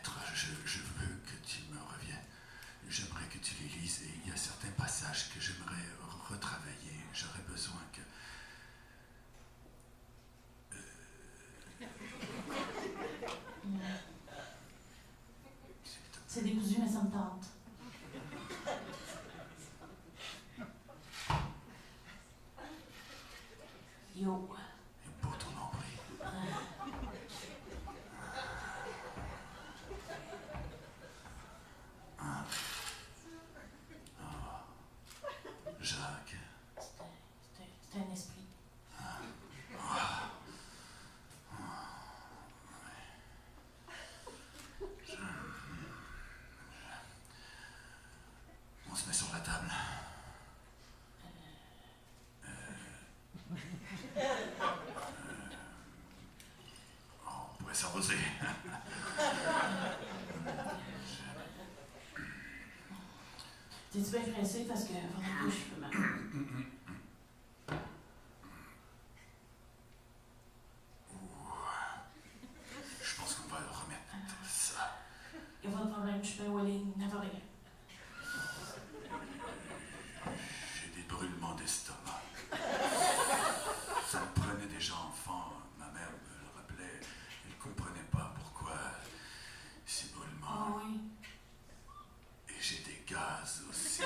lettres, je veux que tu me reviennes. J'aimerais que tu les lises et il y a certains passages que j'aimerais retravailler. J'aurais besoin que... C'est décousu, mais ça me tente. Yo. Et pour ton nombril. Jacques. C'est un esprit. On se met sur la table. On pourrait s'arroser. T'es-tu bien pressé parce que vraiment, je peux mal. Je pense qu'on va remettre ça. Y'a pas de problème, je peux aller n'importe rien. J'ai des brûlements d'estomac. Ça me prenait déjà enfant. Ma mère me le rappelait. Elle ne comprenait pas pourquoi ces brûlements. Ah oui. Et j'ai des gaz aussi.